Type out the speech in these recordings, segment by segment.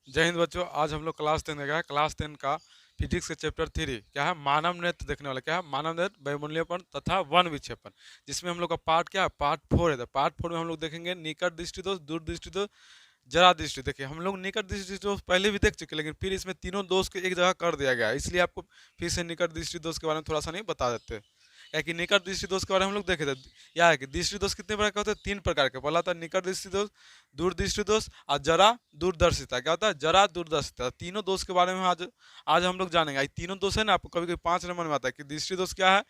जय हिंद बच्चों। आज हम लोग क्लास 10 देखा है। क्लास 10 का फिजिक्स के चैप्टर 3 क्या है, मानव नेत्र देखने वाला। क्या है, मानव नेत्र, बहुमूल्यपन तथा वन विक्षेपण। जिसमें हम लोग का पार्ट क्या है, पार्ट 4 है। तो पार्ट 4 में हम लोग देखेंगे निकट दृष्टि दोष, दूर दृष्टि दोष, जरा दृष्टि। देखिए हम लोग निकट दृष्टि दोष पहले भी देख चुके, लेकिन फिर इसमें तीनों दोष को एक जगह कर दिया गया है, इसलिए आपको फिर से निकट दृष्टि दोष के बारे में थोड़ा सा नहीं बता देते। क्या कि निकट दृष्टि दोष के बारे में हम लोग देखे थे। यह है कि दृष्टि दोष कितने प्रकार के होते हैं, 3 प्रकार के। पहला होता है निकट दृष्टि दोष, दूर दृष्टि दोष और जरा दूरदर्शिता। क्या होता है, जरा दूरदर्शिता। तीनों दोष के बारे में आज आज हम लोग जानेंगे। ये तीनों दोष है ना, आपको कभी कभी 5 नंबर में आता है कि दृष्टि दोष क्या है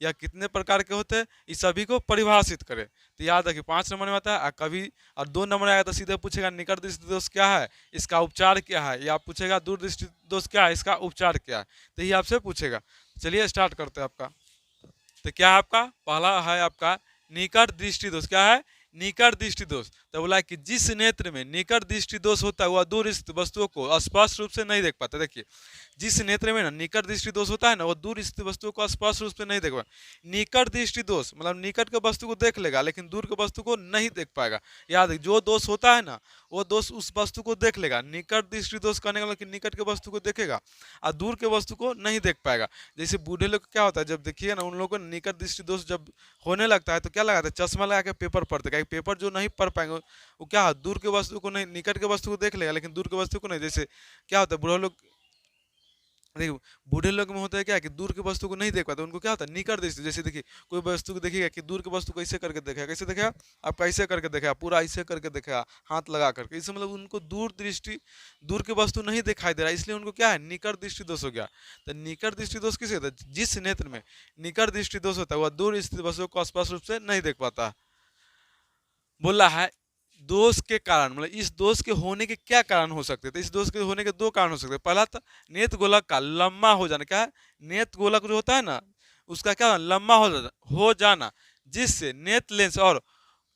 या कितने प्रकार के होते हैं, इस सभी को परिभाषित करें। तो याद है कि 5 नंबर में आता है। कभी और 2 नंबर में आएगा तो सीधे पूछेगा निकट दृष्टि दोष क्या है, इसका उपचार क्या है, या पूछेगा दूर दृष्टि दोष क्या है, इसका उपचार क्या है। तो ये आपसे पूछेगा। चलिए स्टार्ट करते हैं आपका। तो क्या है आपका, पहला है आपका निकट दृष्टि दोष। क्या है, निकट दृष्टि दोष। तो बोला कि जिस नेत्र में निकट दृष्टि दोष होता है वह दूर स्थित वस्तुओं को स्पष्ट रूप से नहीं देख पाता। देखिए जिस नेत्र में ना निकट दृष्टि दोष होता है ना, वह दूर स्थित वस्तुओं को स्पष्ट रूप से नहीं देख पाएगा। निकट दृष्टि दोष मतलब निकट के वस्तु को देख लेगा लेकिन दूर के वस्तु को नहीं देख पाएगा। याद है, जो दोष होता है ना वो दोष उस वस्तु को देख लेगा। निकट दृष्टि दोष करने का मतलब कि निकट के वस्तु को देखेगा और दूर के वस्तु को नहीं देख पाएगा। जैसे बूढ़े लोग क्या होता है, जब देखिए ना उन लोगों को निकट दृष्टि दोष जब होने लगता है तो क्या लगाते हैं, चश्मा लगा के पेपर पढ़ते हैं। पेपर जो नहीं पढ़ पाएंगे वो क्या है, दूर के वस्तु को नहीं, निकट के वस्तु को देख लेगा लेकिन दूर के वस्तु को नहीं। जैसे क्या होता है, बूढ़े लोग, देखिए बूढ़े लोग में होता है क्या कि दूर के वस्तु को नहीं देख पाते, उनको क्या होता है निकट दृष्टि। जैसे देखिए कोई वस्तु को देखिएगा कि दूर के वस्तु को ऐसे करके देखेगा, कैसे देखेगा, आप कैसे करके देखेगा, पूरा ऐसे करके देखेगा हाथ लगा करके। इससे मतलब उनको दूर दृष्टि, दूर के वस्तु नहीं दिखाई दे रहा, इसलिए उनको क्या है, निकट दृष्टि दोष हो गया। तो निकट दृष्टि दोष किसे होता है, जिस नेत्र में निकट दृष्टि दोष होता है वह दूर स्थित वस्तुओं को स्पष्ट रूप से नहीं देख पाता। बोला है दोष के कारण, मतलब इस दोष के होने के क्या कारण हो सकते हैं। तो इस दोष के होने के 2 कारण हो सकते हैं। पहला तो नेत्र गोलक का लंबा हो जाना। क्या है, नेत्र गोलक जो होता है ना उसका क्या लंबा हो जाना, जिससे नेत्र लेंस और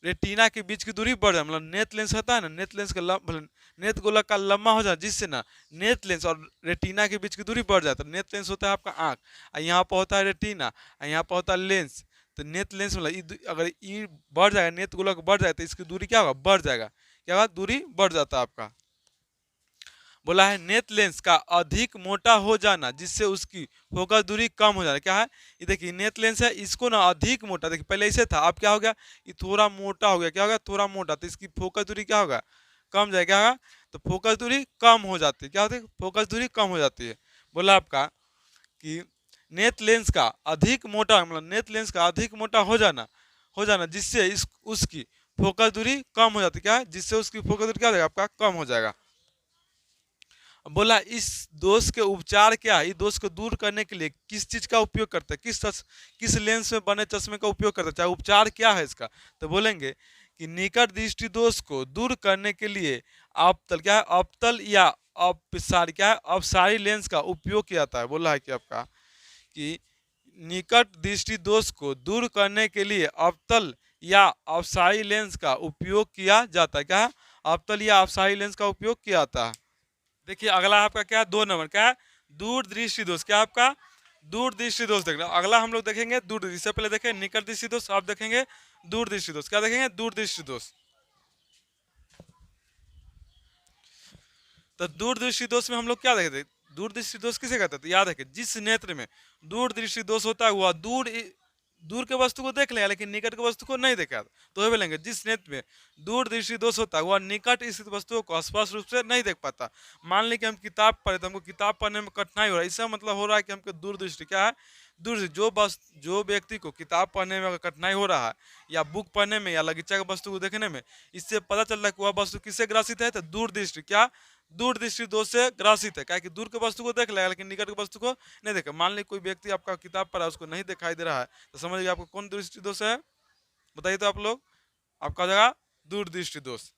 रेटिना के बीच की दूरी बढ़ जाए। मतलब नेत्र लेंस होता है ना, नेत्र लेंस का नेत्र गोलक का लंबा हो जाए, जिससे ना नेत्र लेंस और रेटिना के बीच की दूरी बढ़ जाए। तो नेत्र लेंस होता है आपका आँख, यहाँ पर होता है रेटिना, यहाँ पर होता है लेंस। तो नेत्र लेंस मतलब अगर ई बढ़ जाएगा, नेत्र गोलक बढ़ जाए तो इसकी दूरी क्या होगा, बढ़ जाएगा। क्या होगा, दूरी बढ़ जाता है आपका। बोला है नेत्र लेंस का अधिक मोटा हो जाना, जिससे उसकी फोकस दूरी कम हो जाना। क्या है, ये देखिए नेत्र लेंस है, इसको ना अधिक मोटा, देखिए पहले ऐसे था, अब क्या हो गया, ये थोड़ा मोटा हो गया। क्या होगा, थोड़ा मोटा, तो इसकी फोकस दूरी क्या होगा, कम जाएगा। क्या होगा, तो फोकस दूरी कम हो जाती है। क्या होती है, फोकस दूरी कम हो जाती है। बोला आपका कि नेत्र लेंस का अधिक मोटा, मतलब नेत्र लेंस का अधिक मोटा हो जाना जिससे इस उसकी फोकस दूरी कम हो जाती है। क्या है, जिससे उसकी फोकस दूरी क्या हो जाएगा, आपका कम हो जाएगा। बोला इस दोष के उपचार क्या है, इस दोष को दूर करने के लिए किस चीज का उपयोग करते हैं, किस लेंस में बने चश्मे का उपयोग करते हैं, चाहे उपचार क्या है इसका। तो बोलेंगे कि निकट दृष्टि दोष को दूर करने के लिए अवतल, क्या है, अवतल या अपसारी, क्या है, अपसारी लेंस का उपयोग किया जाता है। बोला है कि आपका कि निकट दृष्टि दोष को दूर करने के लिए अवतल या अपसारी लेंस का उपयोग किया जाता है। क्या है, अवतल या अपसारी लेंस का उपयोग किया जाता है। देखिए अगला आपका क्या है, 2 नंबर क्या है, दूर दृष्टि दोष। क्या आपका, दूर दृष्टि दोष देखना। अगला हम लोग देखेंगे दूर दृष्टि, इससे पहले देखें निकट दृष्टि दोष, आप देखेंगे दूर दृष्टि दोष। क्या देखेंगे, दूर दृष्टि दोष। तो दूर दृष्टि दोष में हम लोग क्या देखते, दूर दृष्टि दोष किसे कहते हैं, तो याद है कि जिस नेत्र में दूर दृष्टि दोष होता है वह दूर के वस्तु को देख लेगा लेकिन निकट के वस्तु को नहीं देखा। तो बोलेंगे जिस नेत्र में दूर दृष्टि दोष होता है वह निकट स्थित वस्तुओं को स्पष्ट रूप से नहीं देख पाता। मान ली कि हम किताब पढ़े तो हमको किताब पढ़ने में कठिनाई हो रहा है, इसका मतलब हो रहा है कि हमको दूर दृष्टि क्या है, दूर दृष्टि। जो व्यक्ति को किताब पढ़ने में अगर कठिनाई हो रहा है या बुक पढ़ने में या लगीचा के वस्तु को देखने में, इससे पता चल रहा है कि वह वस्तु किससे ग्रसित है, तो दूर दृष्टि, क्या दूर दृष्टि दोष से ग्रसित है। क्या कि दूर के वस्तु को देख लेगा लेकिन निकट के वस्तु को नहीं देखा। मान ली कोई व्यक्ति आपका किताब पढ़ा उसको नहीं दिखाई दे रहा है, तो समझिए आपको कौन दृष्टि दोष है, बताइए तो आप लोग, आपका जगह दूर दृष्टि दोष।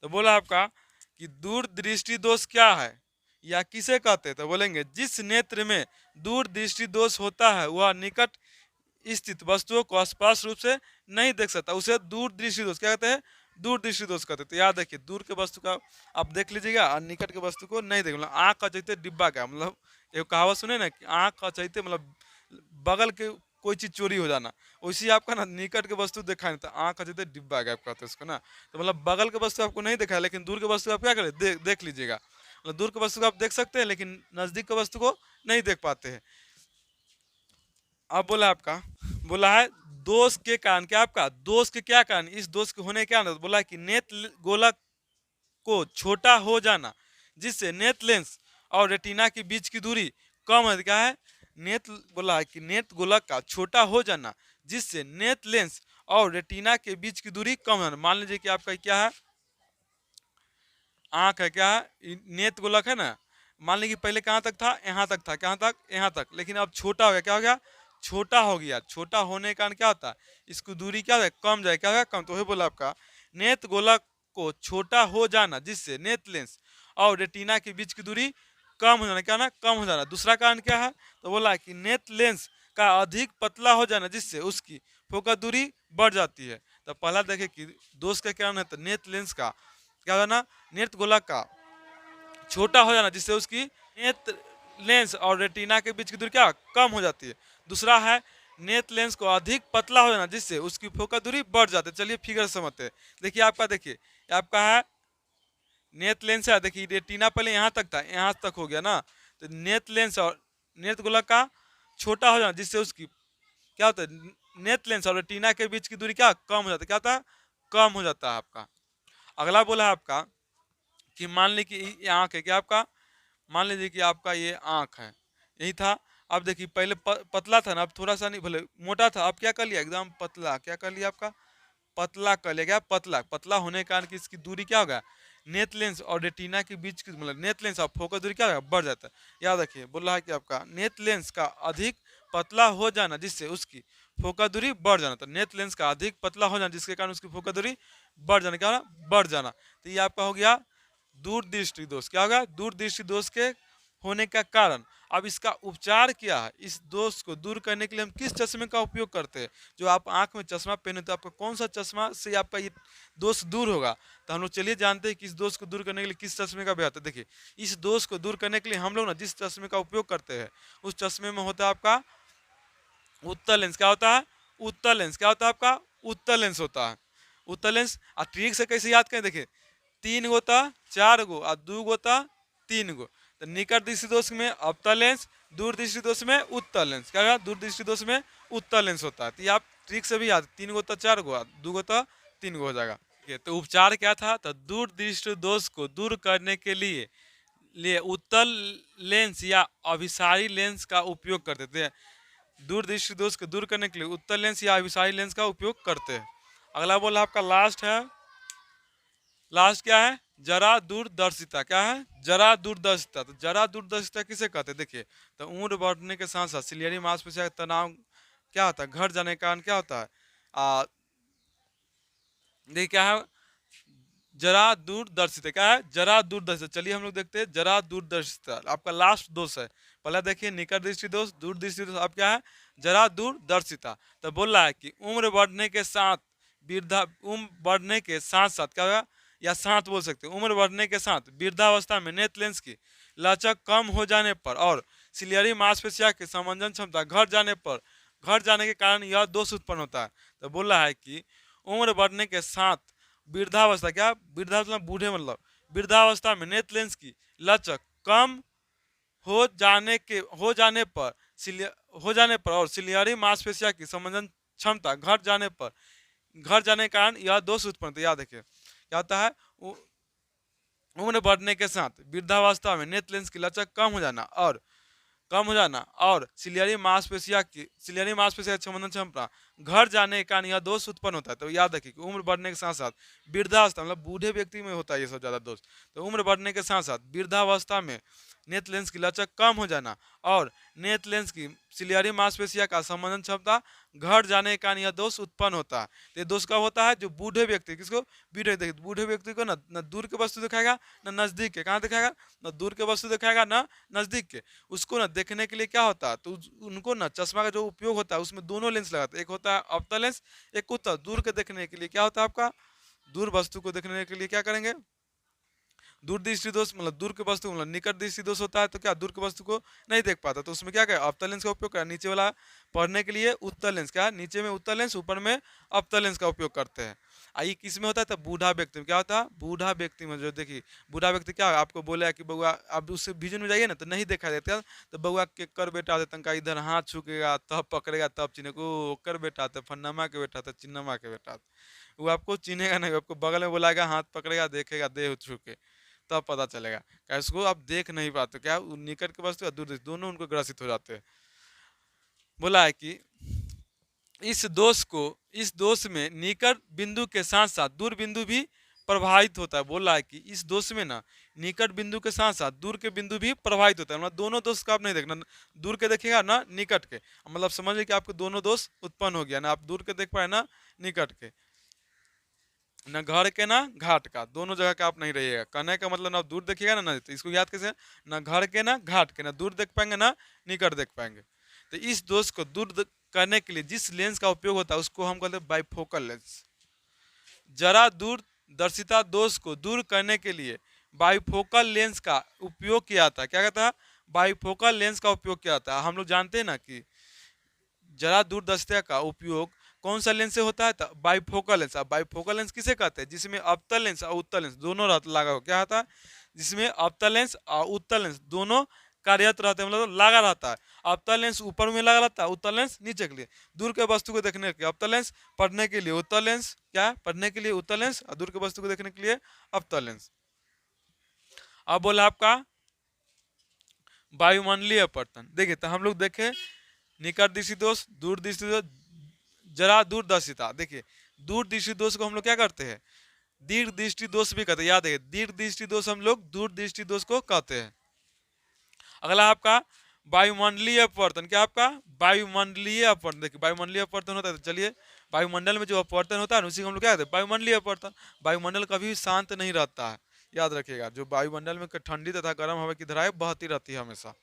तो बोला आपका कि दूर दृष्टि दोष क्या है या किसे कहते हैं, तो बोलेंगे जिस नेत्र में दूर दृष्टि दोष होता है वह निकट स्थित वस्तुओं को स्पष्ट रूप से नहीं देख सकता, उसे दूर दृष्टि दोष क्या कहते हैं, दूर दृष्टि दोष कहते हैं। तो याद रखिए दूर के वस्तु का आप देख लीजिएगा और निकट के वस्तु को नहीं देख, मतलब आँख का चैते डिब्बा का, मतलब एक कहावत सुने ना कि आँख का चैते मतलब बगल के कोई चीज चोरी हो जाना। वैसे ही आपका ना निकट के वस्तु देखा नहीं, तो आँख जैसे डिब्बा गैप कहते हैं उसको ना, तो मतलब बगल के वस्तु आपको नहीं देखा है, लेकिन दूर के वस्तु आप क्या करें, देख लीजिएगा। मतलब दूर के वस्तु को आप देख सकते हैं, लेकिन नजदीक के वस्तु को नहीं देख पाते हैं। अब बोला आपका, बोला है दोष के कारण, क्या आपका दोष के क्या कारण, इस दोष के होने के कारण बोला है कि नेत्र गोलक को छोटा हो जाना, जिससे नेत्र लेंस और रेटिना के बीच की दूरी कम है। क्या है, नेत्र बोला है कि नेत्र गोलक का छोटा हो जाना, जिससे नेत्र लेंस और रेटिना के बीच की दूरी कम है। मान लीजिए कि आपका क्या है, आंख है, क्या है, नेत्र गोलक है ना, मान लीजिए पहले कहाँ तक था, यहाँ तक था, कहाँ तक, यहाँ तक, लेकिन अब छोटा हो गया, क्या हो गया, छोटा हो गया। छोटा होने के कारण क्या होता है, इसकी दूरी क्या है, कम जाए, क्या होगा, कम। तो वही बोला आपका नेत्र गोलक को छोटा हो जाना, जिससे नेत्र लेंस और रेटिना के बीच की दूरी कम हो जाना, क्या ना, कम हो जाना। दूसरा कारण क्या है, तो बोला कि नेत्र लेंस का अधिक पतला हो जाना, जिससे उसकी फोकस दूरी बढ़ जाती है। तो पहला देखे कि दोष का क्या है, तो नेत्र लेंस का क्या होना, नेत्र गोलक का छोटा हो जाना, जिससे उसकी नेत्र लेंस और रेटिना के बीच की दूरी क्या कम हो जाती है। दूसरा है नेत्र लेंस को अधिक पतला हो जाना, जिससे उसकी फोकस दूरी बढ़ जाती है। चलिए फिगर समझते हैं। देखिए आपका, देखिए आपका है नेत्र लेंस है, देखिए रेटिना पहले यहाँ तक था, यहाँ तक हो गया ना, तो नेत्र लेंस और नेत्र गोलक का छोटा हो जाना, जिससे उसकी क्या होता है, नेत्र लेंस और रेटिना के बीच की दूरी क्या कम हो जाता है, क्या होता है, कम हो जाता है आपका। अगला बोला है आपका कि मान लीजिए कि ये आँख है, क्या आपका, मान लीजिए कि आपका ये आँख है, यही था। अब देखिए पहले पतला था ना, अब थोड़ा सा नहीं, भले मोटा था, अब क्या कर लिया, एकदम पतला, क्या कर लिया आपका, पतला कर लिया। क्या पतला, पतला होने के कारण की इसकी दूरी क्या होगा, नेत्र लेंस और रेटिना के बीच की, मतलब नेत्र लेंस और फोकस दूरी क्या होगा, बढ़ जाता है। याद रखिए, बोल रहा है कि आपका नेत्र लेंस का अधिक पतला हो जाना, जिससे उसकी फोकस दूरी बढ़ जाना। तो नेत्र लेंस का अधिक पतला हो जाना, जिसके कारण उसकी फोकस दूरी बढ़ जाना, क्या होगा, बढ़ जाना। तो ये आपका हो गया दूरदृष्टि दोष। क्या होगा, दूरदृष्टि दोष के होने का कारण। अब इसका उपचार क्या है, इस दोष को दूर करने के लिए हम किस चश्मे का उपयोग करते हैं। जो आप आंख में चश्मा पहने तो आपका कौन सा चश्मा से आपका ये दोष दूर होगा। तो हम लोग चलिए जानते हैं कि इस दोष को दूर करने के लिए किस चश्मे का बेहतर। देखिए इस दोष को दूर करने के लिए हम लोग ना जिस चश्मे का उपयोग करते हैं, उस चश्मे में होता है आपका उत्तल लेंस। क्या होता है, उत्तल लेंस। क्या होता है आपका, उत्तल लेंस होता है। उत्तल लेंस और ट्रिक से कैसे याद करें, देखिए 3 गो था, 4 गो और 2 गो था, 3 गो। तो निकट दृष्टि दोष में अवतल लेंस, दूर दृष्टि दोष में उत्तल लेंस। क्या होगा, दूर दृष्टि दोष में उत्तल लेंस होता है। तो ये आप ट्रिक से भी याद, 3 गो था, 4 गो, 2 गो था, 3 गो हो जाएगा। ठीक है, तो उपचार क्या था, तो दूर दृष्टि दोष को दूर करने के लिए उत्तल लेंस या अभिसारी लेंस का उपयोग करते थे। दूर दृष्टि दोष को दूर करने के लिए उत्तल लेंस या अभिसारी लेंस का उपयोग करते हैं। अगला बोला आपका लास्ट है, लास्ट क्या है, जरा दूरदर्शिता। क्या है, जरा दूरदर्शिता। तो जरा दूरदर्शिता किसे कहते हैं, देखिए तो उम्र बढ़ने के साथ साथ सिलियरी मांसपेशियों का तनाव क्या होता है, घट जाने के कारण क्या होता है, देखिए क्या है, जरा दूरदर्शिता। क्या है, जरा दूरदर्शिता। चलिए हम लोग देखते हैं जरा दूरदर्शिता आपका लास्ट दोष है। पहला देखिए निकट दृष्टि दोष, दूर दृष्टि दोष, अब क्या है, जरा दूरदर्शिता। तो बोल रहा है कि उम्र बढ़ने के साथ उम्र बढ़ने के साथ साथ क्या होगा, या साथ बोल सकते हैं, उम्र बढ़ने के साथ वृद्धावस्था में नेत्र लेंस की लचक कम हो जाने पर और सिलियरी मांसपेशियों की समंजन क्षमता घट जाने के कारण यह दोष उत्पन्न होता है। तो बोल रहा है कि उम्र बढ़ने के साथ वृद्धावस्था, क्या वृद्धावस्था बूढ़े, मतलब वृद्धावस्था में नेत्र लेंस की लचक कम हो जाने पर और सिलियरी मांसपेशियों की समंजन क्षमता घट जाने के कारण यह दोष उत्पन्न होता है। याद रखिए क्या होता है, उम्र बढ़ने के साथ वृद्धावस्था में नेत्र लेंस की लचक कम हो जाना और सिलियरी मांसपेशियों की समंजन क्षमता घट जाने के कारण यह दोष उत्पन्न होता है। तो याद रखिए कि उम्र बढ़ने के साथ साथ वृद्धावस्था, मतलब बूढ़े व्यक्ति में होता है ये सब ज्यादा दोष। तो उम्र बढ़ने के साथ साथ वृद्धावस्था में नेत्र लेंस की लचक कम हो जाना और नेत्र लेंस की सिलियरी मांसपेशियों का समंजन क्षमता घट जाने के कारण यह दोष उत्पन्न होता है। तो ये दोष कब होता है, जो बूढ़े व्यक्ति, किसको, बूढ़े व्यक्ति को न दूर के वस्तु दिखाएगा न नजदीक के, कहाँ दिखाएगा, न दूर के वस्तु दिखाएगा न नजदीक के। उसको ना देखने के लिए क्या होता है, तो उनको ना चश्मा का जो उपयोग होता है उसमें दोनों लेंस लगाते हैं, एक होता है अवतल लेंस, एक उत्तल। दूर के देखने के लिए क्या होता है आपका, दूर वस्तु को देखने के लिए क्या करेंगे, दूर दृष्टि दोष मतलब दूर के वस्तु मतलब निकट दृष्टि दोष होता है तो क्या दूर के वस्तु को नहीं देख पाता, तो उसमें क्या क्या अवतल लेंस का उपयोग करें, नीचे वाला पढ़ने के लिए उत्तल लेंस, क्या नीचे में उत्तल लेंस ऊपर में अवतल लेंस का उपयोग करते हैं। आई किस में होता है, तो बूढ़ा व्यक्ति में क्या होता है, बूढ़ा व्यक्ति में जो देखिए बूढ़ा व्यक्ति क्या आपको बोले कि बउआ आप उससे विजन में जाइए ना तो नहीं देखा देता, तो बउआ के कर बेटा आते तनका इधर हाथ छूकेगा तब पकड़ेगा तब चिन्ह को कर बेटा आते फन्नमा के बेटा आते चिन्नमा के बेटा आते, वो आपको चिन्हेगा नहीं, आपको बगल में बुलाएगा हाथ पकड़ेगा देखेगा देह छू के तब पता चलेगा, क्या इसको आप देख नहीं पाते, क्या निकट के वस्तु दूर दोनों उनको ग्रसित हो जाते हैं। बोला है कि इस दोष में निकट बिंदु के साथ साथ दूर बिंदु भी प्रभावित होता है। बोला है कि इस दोष में ना निकट बिंदु के साथ साथ दूर के बिंदु भी प्रभावित होता है, मतलब दोनों दोष का आप नहीं देखना, दूर के देखिएगा ना निकट के, मतलब समझिए कि आपको दोनों दोष उत्पन्न हो गया ना, आप दूर के देख पाए ना निकट के, ना घर के ना घाट का, दोनों जगह का आप नहीं रहिएगा। कहने का मतलब ना दूर देखिएगा ना, तो इसको याद कैसे, ना घर के ना घाट के, ना दूर देख पाएंगे ना निकट देख पाएंगे। तो इस दोष को दूर करने के लिए जिस लेंस का उपयोग होता है उसको हम कहते हैं बाइफोकल लेंस। जरा दूर दर्शिता दोष को दूर करने के लिए बाइफोकल लेंस का उपयोग किया जाता है। क्या कहता है, बाइफोकल लेंस का उपयोग किया जाता है। हम लोग जानते हैं ना कि जरा दूरदर्शिता का उपयोग कौन सा लेंस से होता है, तो बाइफोकल लेंस। अब बाइफोकल लेंस किसे कहते हैं, जिसमें अवतल लेंस और उत्तल लेंस दोनों लगा हो, क्या होता है, जिसमें अवतल लेंस और उत्तल लेंस दोनों कार्यरत रहते हैं, मतलब लगा रहता है। अवतल लेंस ऊपर में लगा रहता है, उत्तल लेंस नीचे के लिए, दूर के वस्तु को देखने के लिए अवतल लेंस, पढ़ने के लिए उत्तल लेंस, क्या पढ़ने के लिए उत्तल लेंस और दूर के वस्तु को देखने के लिए अवतल लेंस। अब बोला आपका वायुमंडलीय अपवर्तन। देखिए तो हम लोग देखें निकट दृष्टि दोष, दूर दृष्टि दोष, जरा दूरदर्शिता। देखिए दूर दृष्टि दोष को हम लोग क्या करते हैं, दीर्घ दृष्टि दोष भी कहते हैं, याद है दीर्घ दृष्टि दोष हम लोग दूर दृष्टि दोष को कहते हैं। अगला आपका वायुमंडलीय अपवर्तन, क्या आपका वायुमंडलीय अपवर्तन। देखिए वायुमंडलीय अपवर्तन होता है, तो चलिए वायुमंडल में जो अपवर्तन होता है उसी को हम लोग क्या कहते हैं, वायुमंडलीय अपवर्तन। वायुमंडल कभी भी शांत नहीं रहता है, याद रखिएगा, जो वायुमंडल में ठंडी तथा गर्म हवा की धाराएं बहती रहती है हमेशा।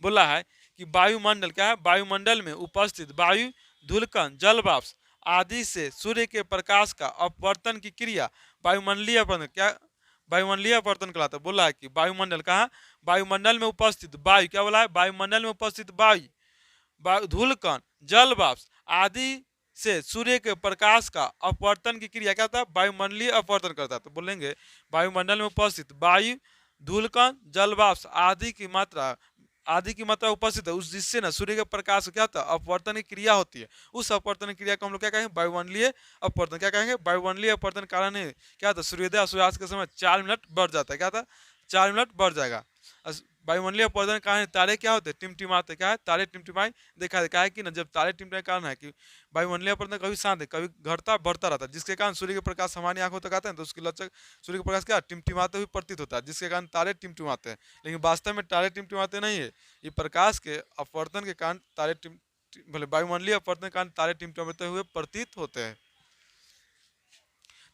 बोला है कि वायुमंडल क्या है, वायुमंडल में उपस्थित वायु, धूलकण, जल वाष्प आदि से सूर्य के प्रकाश का अपवर्तन की क्रिया वायुमंडलीय अपवर्तन, क्या वायुमंडलीय अपवर्तन कहलाता है। बोला है कि वायुमंडल कहा, वायुमंडल में उपस्थित वायु, क्या बोला है, वायुमंडल में उपस्थित वायु, धूलकण, जल वाष्प आदि से सूर्य के प्रकाश का अपवर्तन की क्रिया क्या था, वायुमंडलीय अपवर्तन करता है। तो बोलेंगे वायुमंडल में उपस्थित वायु, धूलकण, जल वाष्प आदि की मात्रा उपस्थित है, उस जिससे ना सूर्य के प्रकाश क्या होता है, अपवर्तन की क्रिया होती है। उस अपवर्तन की क्रिया को हम लोग क्या कहेंगे, वायुमंडलीय अपवर्तन। क्या कहेंगे, वायुमंडलीय अपवर्तन कारण है क्या था, सूर्योदय और सूर्यास्त के समय 4 मिनट बढ़ जाता है, क्या था 4 मिनट बढ़ जाएगा। वायुमंडलीय अपवर्तन कारण तारे क्या होते हैं, टिमटिमाते, क्या है तारे टिमटिमाई देखा है, क्या है कि ना जब तारे टिमटिमाई कारण है कि वायुमंडलीय अपवर्तन कभी शांत है कभी घटता बढ़ता रहता है, जिसके कारण सूर्य के प्रकाश हमारी आंखों तक आते हैं तो उसकी लचक सूर्य का प्रकाश क्या टिमटिमाते हुए प्रतीत होता है, जिसके कारण तारे टिमटिमाते हैं। लेकिन वास्तव में तारे टिमटिमाते नहीं है, ये प्रकाश के अपवर्तन के कारण तारे भले वायुमंडलीय अपवर्तन के कारण तारे टिमटिमाते हुए प्रतीत होते हैं।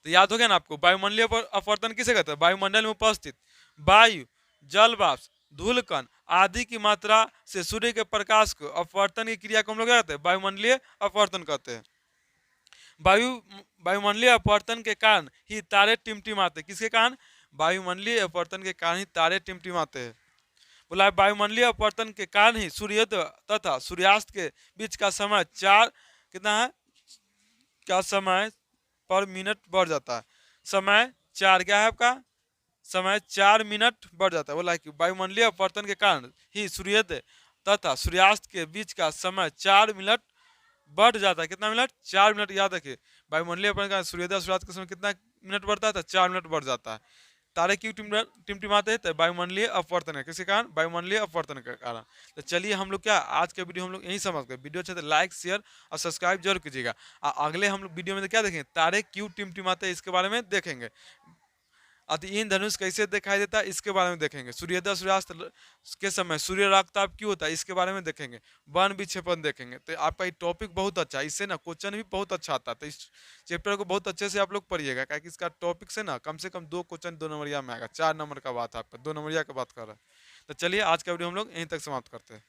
तो याद हो गया ना आपको, वायुमंडलीय अपवर्तन किसे कहते हैं, वायुमंडल में उपस्थित वायु, जल वाष्प, धूलकण आदि की मात्रा से सूर्य के प्रकाश को अपवर्तन की क्रिया को हम लोग क्या कहते हैं, वायुमंडलीय अपवर्तन कहते हैं। वायुमंडलीय अपवर्तन के कारण ही तारे टिमटिमाते हैं, किसके कारण, वायुमंडलीय अपवर्तन के कारण ही तारे टिमटिमाते हैं। बोला वायुमंडलीय अपवर्तन के कारण ही सूर्योदय तथा सूर्यास्त के बीच का समय 4 कितना है, क्या समय पर मिनट बढ़ जाता है, समय 4 क्या है आपका, समय 4 मिनट बढ़ जाता है। बोला कि वायुमंडलीय अपवर्तन के कारण ही सूर्योदय तथा सूर्यास्त के बीच का समय 4 मिनट बढ़ जाता है, कितना मिनट, 4 मिनट। याद रखिए वायुमंडलीय अपवर्तन का सूर्योदय सूर्यास्त के समय कितना मिनट बढ़ता है, तो 4 मिनट बढ़ जाता है। तारे क्यों टिमटिमाते हैं, तो वायुमंडलीय अपवर्तन है, किसी कारण, वायुमंडलीय अपवर्तन के कारण। तो चलिए हम लोग क्या आज के वीडियो हम लोग यही समझ गए, वीडियो अच्छा तो लाइक शेयर और सब्सक्राइब जरूर कीजिएगा। अगले हम लोग वीडियो में क्या देखेंगे, तारे क्यों टिमटिमाते हैं इसके बारे में देखेंगे, अति इंद्रधनुष कैसे दिखाई देता है इसके बारे में देखेंगे, सूर्योदय सूर्यास्त के समय सूर्य रागताप क्यों होता है इसके बारे में देखेंगे, वन विक्षेपण देखेंगे। तो आपका ये टॉपिक बहुत अच्छा है, इससे ना क्वेश्चन भी बहुत अच्छा आता है, तो इस चैप्टर को बहुत अच्छे से आप लोग पढ़िएगा, क्योंकि इसका टॉपिक से ना कम से कम 2 क्वेश्चन 2 नंबरिया में आएगा, 4 नंबर का बात है आपका 2 नंबरिया का बात कर रहा है। तो चलिए आज का वीडियो हम लोग यहीं तक समाप्त करते हैं।